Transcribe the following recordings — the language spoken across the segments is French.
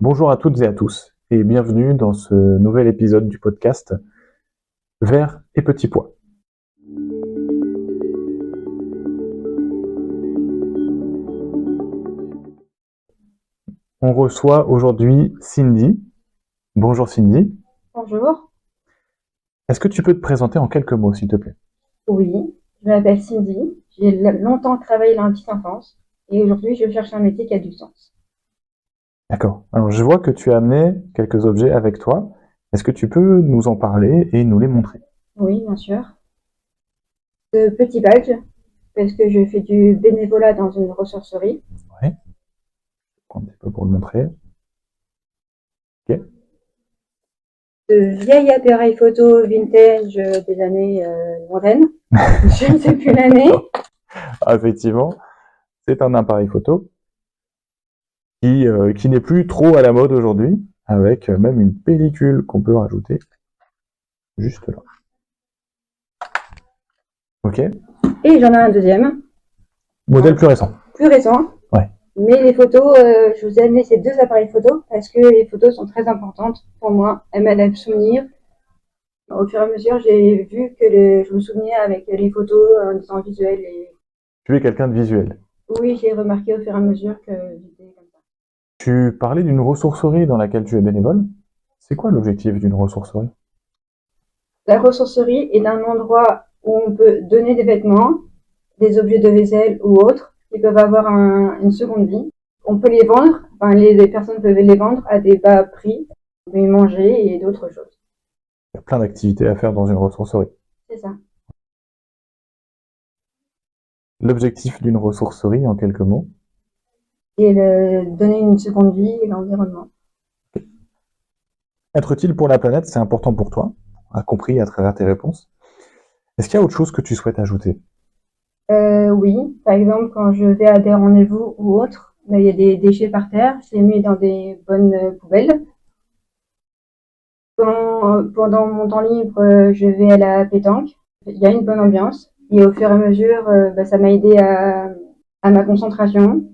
Bonjour à toutes et à tous et bienvenue dans ce nouvel épisode du podcast Vert et Petit Pois. On reçoit aujourd'hui Cindy. Bonjour Cindy. Bonjour. Est-ce que tu peux te présenter en quelques mots s'il te plaît? Oui, je m'appelle Cindy. J'ai longtemps travaillé dans la petite enfance et aujourd'hui je cherche un métier qui a du sens. D'accord. Alors je vois que tu as amené quelques objets avec toi. Est-ce que tu peux nous en parler et nous les montrer? Oui, bien sûr. De petits badges, parce que je fais du bénévolat dans une ressourcerie. Oui. Un petit peu pour le montrer. Ok. De vieilles appareils photo vintage des années lointaines. Je ne sais plus l'année. Ah, effectivement, c'est un appareil photo qui n'est plus trop à la mode aujourd'hui, avec même une pellicule qu'on peut rajouter juste là. Ok. Et j'en ai un deuxième, Modèle plus récent. plus récent. Ouais. Mais les photos, je vous ai amené ces deux appareils photo parce que les photos sont très importantes pour moi. Elles m'aident à me souvenir. Au fur et à mesure, j'ai vu que je me souvenais avec les photos en disant visuel. Et Tu es quelqu'un de visuel. oui, j'ai remarqué au fur et à mesure que j'étais comme ça. Tu parlais d'une ressourcerie dans laquelle tu es bénévole. C'est quoi l'objectif d'une ressourcerie? La ressourcerie est un endroit où on peut donner des vêtements, des objets de vaisselle ou autres qui peuvent avoir une seconde vie. On peut les vendre, enfin les personnes peuvent les vendre à des bas prix, on peut y manger et d'autres choses. Il y a plein d'activités à faire dans une ressourcerie. C'est ça. L'objectif d'une ressourcerie, en quelques mots. Et donner une seconde vie et l'environnement. Être utile pour la planète, c'est important pour toi, a compris à travers tes réponses. Est-ce qu'il y a autre chose que tu souhaites ajouter? Oui, par exemple, quand je vais à des rendez-vous ou autres, il y a des déchets par terre, je les mets dans des bonnes poubelles. Pendant mon temps libre, je vais à la pétanque. Il y a une bonne ambiance. Et au fur et à mesure, ça m'a aidé à ma concentration.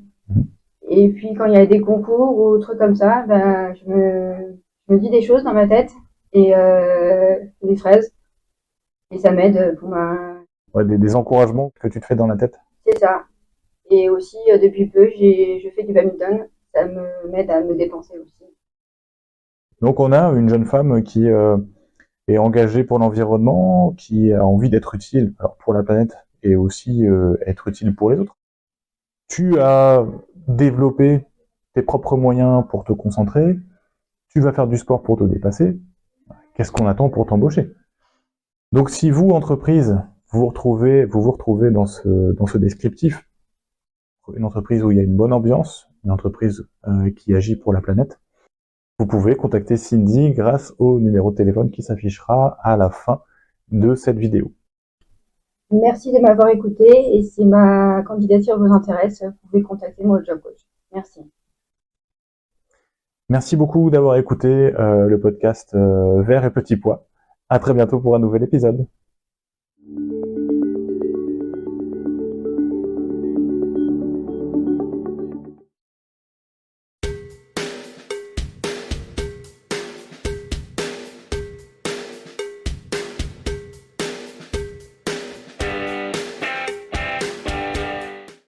Et puis, quand il y a des concours ou trucs comme ça, je me dis des choses dans ma tête et des phrases. Et ça m'aide pour ma... Ouais, des encouragements que tu te fais dans la tête? C'est ça. Et aussi, depuis peu, je fais du badminton. Ça m'aide à me dépenser aussi. Donc on a une jeune femme qui est engagée pour l'environnement, qui a envie d'être utile alors pour la planète et aussi être utile pour les autres. Tu as développé tes propres moyens pour te concentrer, tu vas faire du sport pour te dépasser. Qu'est-ce qu'on attend pour t'embaucher? Donc si vous, entreprise, vous vous retrouvez dans ce descriptif, une entreprise où il y a une bonne ambiance, une entreprise qui agit pour la planète, vous pouvez contacter Cindy grâce au numéro de téléphone qui s'affichera à la fin de cette vidéo. Merci de m'avoir écouté et si ma candidature vous intéresse, vous pouvez contacter mon job coach. Merci. Merci beaucoup d'avoir écouté le podcast Vert et Petit Pois. À très bientôt pour un nouvel épisode.